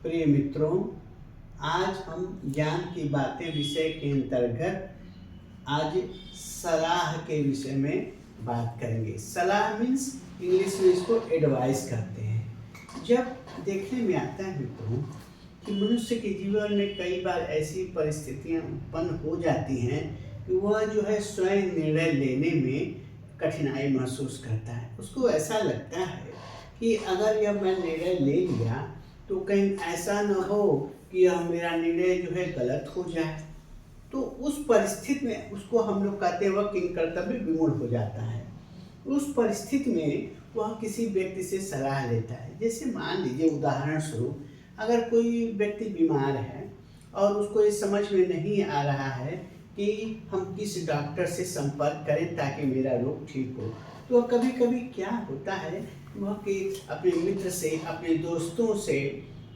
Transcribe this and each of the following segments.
प्रिय मित्रों, आज हम ज्ञान की बातें विषय के अंतर्गत आज सलाह के विषय में बात करेंगे। सलाह मीन्स इंग्लिश में इसको एडवाइस कहते हैं। जब देखने में आता है मित्रों कि मनुष्य के जीवन में कई बार ऐसी परिस्थितियां उत्पन्न हो जाती हैं कि वह जो है स्वयं निर्णय लेने में कठिनाई महसूस करता है। उसको ऐसा लगता है कि अगर यह मैं निर्णय ले लिया तो कहीं ऐसा न हो कि यह मेरा निर्णय जो है गलत हो जाए। तो उस परिस्थिति में उसको हम लोग कहते हैं वह किंग कर्तव्य विमूढ़ हो जाता है। उस परिस्थिति में वह किसी व्यक्ति से सलाह लेता है। जैसे मान लीजिए उदाहरण स्वरूप, अगर कोई व्यक्ति बीमार है और उसको ये समझ में नहीं आ रहा है कि हम किस डॉक्टर से संपर्क करें ताकि मेरा रोग ठीक हो, तो कभी कभी क्या होता है वह कि अपने मित्र से, अपने दोस्तों से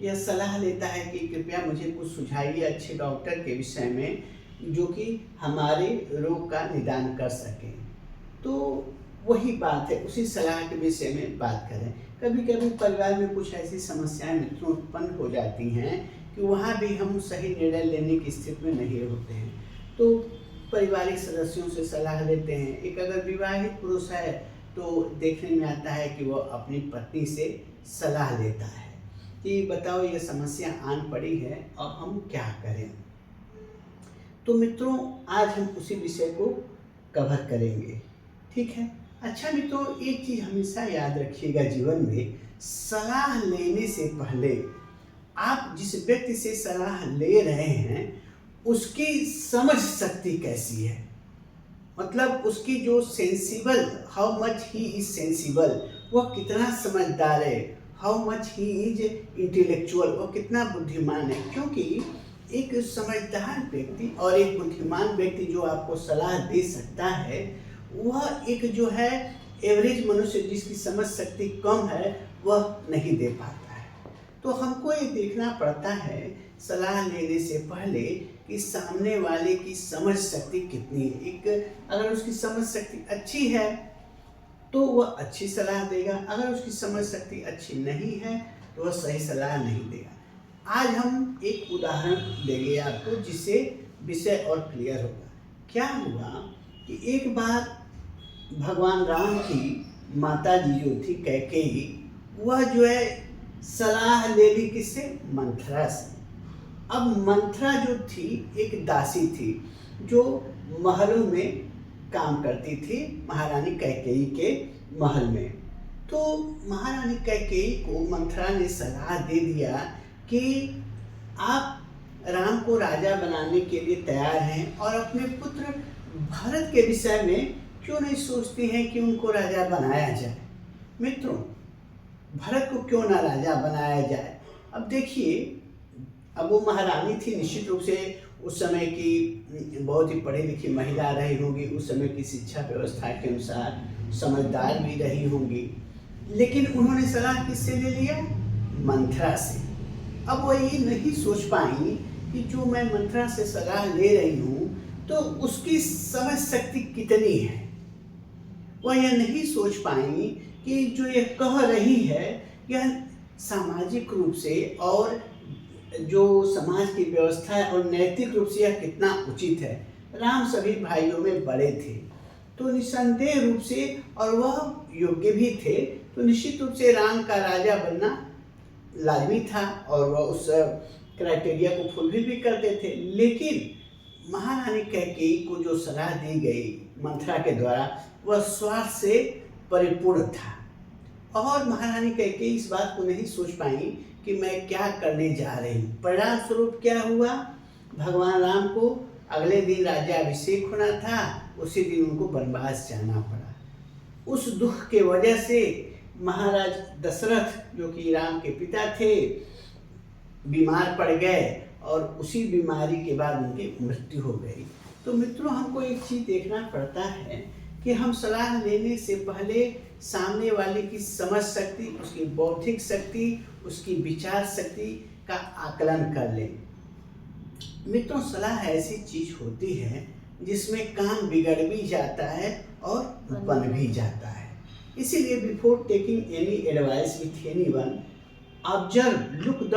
यह सलाह लेता है कि कृपया मुझे कुछ सुझाइए अच्छे डॉक्टर के विषय में जो कि हमारे रोग का निदान कर सकें। तो वही बात है, उसी सलाह के विषय में बात करें। कभी कभी परिवार में कुछ ऐसी समस्याएं मित्रों उत्पन्न हो जाती हैं कि वहाँ भी हम सही निर्णय लेने की स्थिति में नहीं होते हैं, तो पारिवारिक सदस्यों से सलाह लेते हैं। एक अगर विवाहित पुरुष है तो देखने में आता है कि वो अपनी पत्नी से सलाह लेता है कि बताओ ये समस्या आन पड़ी है और हम क्या करें। तो मित्रों, आज हम उसी विषय को कवर करेंगे, ठीक है। अच्छा मित्रों, एक चीज़ हमेशा याद रखिएगा जीवन में, सलाह लेने से पहले आप जिस व्यक्ति से सलाह ले रहे हैं उसकी समझ शक्ति कैसी है, मतलब उसकी जो sensible, how much he is sensible, वह कितना समझदार है, how much he is intellectual, वह कितना बुद्धिमान है। क्योंकि एक समझदार व्यक्ति और एक बुद्धिमान व्यक्ति जो आपको सलाह दे सकता है, वह एक जो है एवरेज मनुष्य जिसकी समझ शक्ति कम है वह नहीं दे पाता है। तो हमको ये देखना पड़ता है सलाह लेने से पहले कि सामने वाले की समझ शक्ति कितनी है। एक अगर उसकी समझ शक्ति अच्छी है तो वह अच्छी सलाह देगा, अगर उसकी समझ शक्ति अच्छी नहीं है तो वह सही सलाह नहीं देगा। आज हम एक उदाहरण देंगे आपको जिससे विषय और क्लियर होगा। क्या हुआ कि एक बार भगवान राम की माता जी जो थी कैकेयी, वह जो है सलाह ले ली किससे? मंथरा से। अब मंथरा जो थी एक दासी थी जो महलों में काम करती थी, महारानी कैकेयी के महल में। तो महारानी कैकेयी को मंथरा ने सलाह दे दिया कि आप राम को राजा बनाने के लिए तैयार हैं और अपने पुत्र भरत के विषय में क्यों नहीं सोचती हैं कि उनको राजा बनाया जाए। मित्रों, भरत को क्यों ना राजा बनाया जाए। अब देखिए, अब वो महारानी थी, निश्चित रूप से उस समय की बहुत ही पढ़ी लिखी महिला रही होंगी, उस समय की शिक्षा व्यवस्था के अनुसार समझदार भी रही होंगी, लेकिन उन्होंने सलाह किससे ले लिया? मंथरा से। अब वो ये नहीं सोच पाई कि जो मैं मंथरा से सलाह ले रही हूँ तो उसकी समझ शक्ति कितनी है। वह यह नहीं सोच पाई कि जो ये कह रही है यह सामाजिक रूप से और जो समाज की व्यवस्था है और नैतिक रूप से यह कितना उचित है। राम सभी भाइयों में बड़े थे तो निसंदेह रूप से, और वह योग्य भी थे, तो निश्चित रूप से राम का राजा बनना लाजमी था और वह उस क्राइटेरिया को फुलफिल भी करते थे। लेकिन महारानी कैकेयी को जो सलाह दी गई मंथरा के द्वारा वह स्वार्थ से परिपूर्ण था और महारानी कैकेयी इस बात को नहीं सोच पाई कि मैं क्या करने जा रही हूँ। परिणाम स्वरूप क्या हुआ? भगवान राम को अगले दिन राज्याभिषेक होना था, उसी दिन उनको वनवास जाना पड़ा। उस दुख के वजह से महाराज दशरथ जो कि राम के पिता थे बीमार पड़ गए और उसी बीमारी के बाद उनकी मृत्यु हो गई। तो मित्रों, हमको एक चीज़ देखना पड़ता है कि हम सलाह लेने से पहले सामने वाले की समझ शक्ति, उसकी बौद्धिक शक्ति, उसकी विचार शक्ति का आकलन कर लें। मित्रों, सलाह ऐसी चीज होती है जिसमें काम बिगड़ भी जाता है और बन भी जाता है। इसीलिए before taking any advice with anyone, observe, look the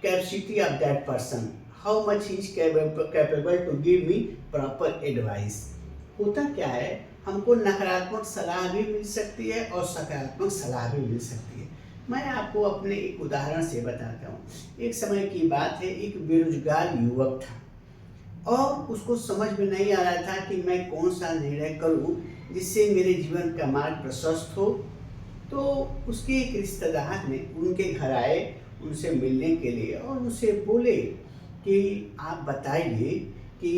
capacity of that person, how much he is capable to give me proper advice. होता क्या है, हमको नकारात्मक सलाह भी मिल सकती है और सकारात्मक सलाह भी मिल सकती है। मैं आपको अपने एक उदाहरण से बताता हूँ। एक समय की बात है, एक बेरोजगार युवक था और उसको समझ में नहीं आ रहा था कि मैं कौन सा निर्णय करूँ जिससे मेरे जीवन का मार्ग प्रशस्त हो। तो उसके एक रिश्तेदार ने उनके घर आए उनसे मिलने के लिए और उनसे बोले कि आप बताइए कि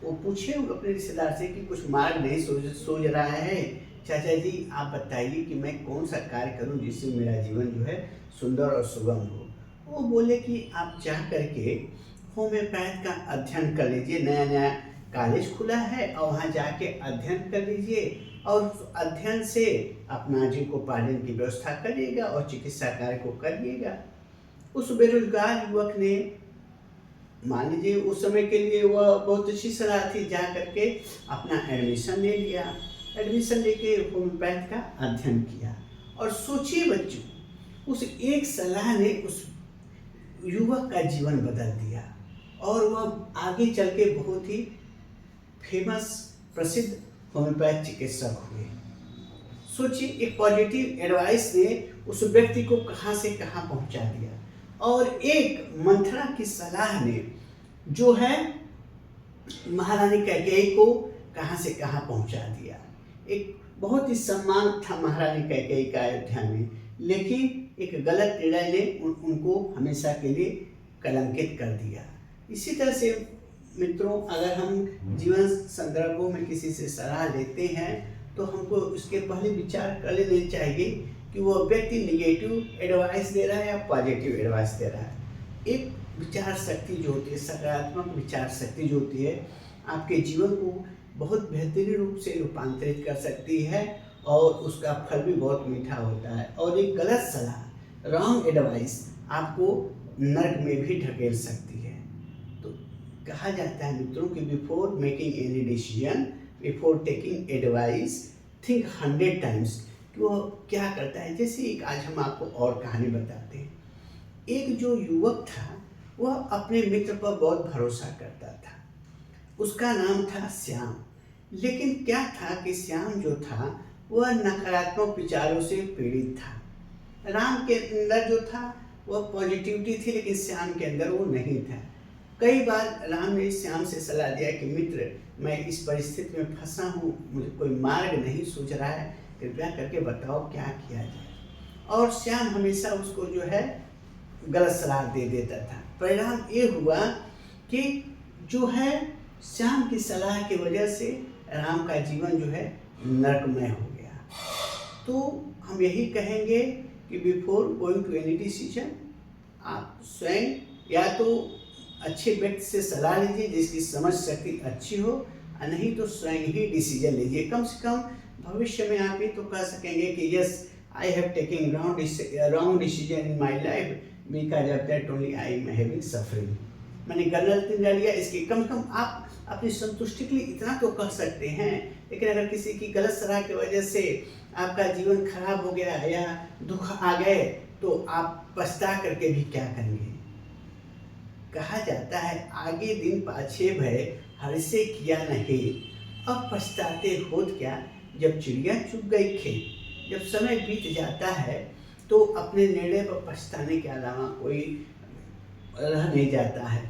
वो पूछे अपने रिश्तेदार से कि कुछ मार्ग नहीं सूझ रहा है, चाचा जी आप बताइए कि मैं कौन सा कार्य करूं जिससे मेरा जीवन जो है सुंदर और सुगम हो। वो बोले कि आप जा करके होम्योपैथ का अध्ययन कर लीजिए, नया नया कॉलेज खुला है और वहाँ जाके अध्ययन कर लीजिए और उस अध्ययन से अपना जीविकोपार्जन की व्यवस्था करिएगा और चिकित्सा कार्य को करिएगा। उस बेरोजगार युवक ने, मान लीजिए उस समय के लिए वह बहुत अच्छी सलाह थी, जा करके अपना एडमिशन ले लिया। एडमिशन लेके होम्योपैथ का अध्ययन किया और सोचिए बच्चों, उस एक सलाह ने उस युवक का जीवन बदल दिया और वह आगे चल के बहुत ही फेमस प्रसिद्ध होम्योपैथ चिकित्सक हुए। सोचिए, एक पॉजिटिव एडवाइस ने उस व्यक्ति को कहाँ से कहाँ पहुँचा दिया और एक मंथरा की सलाह ने जो है महारानी कैकेयी को कहाँ से कहाँ पहुँचा दिया। एक बहुत ही सम्मान था महारानी कैकेयी का अयोध्या में, लेकिन एक गलत निर्णय ने उनको हमेशा के लिए कलंकित कर दिया। इसी तरह से मित्रों, अगर हम जीवन संदर्भों में किसी से सलाह लेते हैं तो हमको उसके पहले विचार कर लेने चाहिए कि वो व्यक्ति निगेटिव एडवाइस दे रहा है या पॉजिटिव एडवाइस दे रहा है। एक विचार शक्ति जो होती है, सकारात्मक विचार शक्ति जो होती है, आपके जीवन को बहुत बेहतरीन रूप से रूपांतरित कर सकती है और उसका फल भी बहुत मीठा होता है। और एक गलत सलाह, रॉन्ग एडवाइस, आपको नर्क में भी ढकेल सकती है। तो कहा जाता है मित्रों कि before making any decision, before taking advice, think 100 times. कि वो क्या करता है, जैसे एक आज हम आपको और कहानी बताते हैं। एक जो युवक था वह अपने मित्र पर बहुत भरोसा करता था, उसका नाम था श्याम। लेकिन क्या था कि श्याम जो था वह नकारात्मक विचारों से पीड़ित था। राम के अंदर जो था वह पॉजिटिविटी थी, लेकिन श्याम के अंदर वो नहीं था। कई बार राम ने श्याम से सलाह दिया कि मित्र, मैं इस परिस्थिति में फंसा हूँ, मुझे कोई मार्ग नहीं सूझ रहा है, कृपया करके बताओ क्या किया जाए। और श्याम हमेशा उसको जो है गलत सलाह दे देता था। परिणाम ये हुआ कि जो है श्याम की सलाह की वजह से राम का जीवन जो है नरकमय हो गया। तो हम यही कहेंगे कि before going to any decision, आप स्वयं या तो अच्छे व्यक्ति से सलाह लीजिए जिसकी समझ शक्ति अच्छी हो, और नहीं तो स्वयं ही डिसीजन लीजिए। कम से कम भविष्य में आप ये तो कह सकेंगे कि yes, I have taking wrong decision in my life because of that only I am having suffering. मैंने गलत निर्णय लिया, इसकी कम से कम आप अपनी संतुष्टि के लिए इतना तो कह सकते हैं। लेकिन अगर किसी की गलत सलाह की वजह से आपका जीवन खराब हो गया या दुख आ गए तो आप पछता करके भी क्या करेंगे। कहा जाता है आगे दिन पाछे भय हर्षे किया नहीं, अब पछताते होत क्या, जब चिड़िया चुग गई खेत। जब समय बीत जाता है तो अपने निर्णय पर पछताने के अलावा कोई रह नहीं जाता है।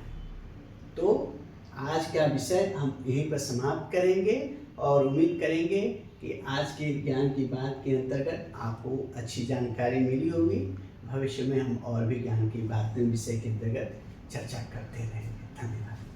तो आज का विषय हम यहीं पर समाप्त करेंगे और उम्मीद करेंगे कि आज के ज्ञान की बात के अंतर्गत आपको अच्छी जानकारी मिली होगी। भविष्य में हम और भी ज्ञान की बातें विषय के अंतर्गत चर्चा करते रहेंगे। धन्यवाद।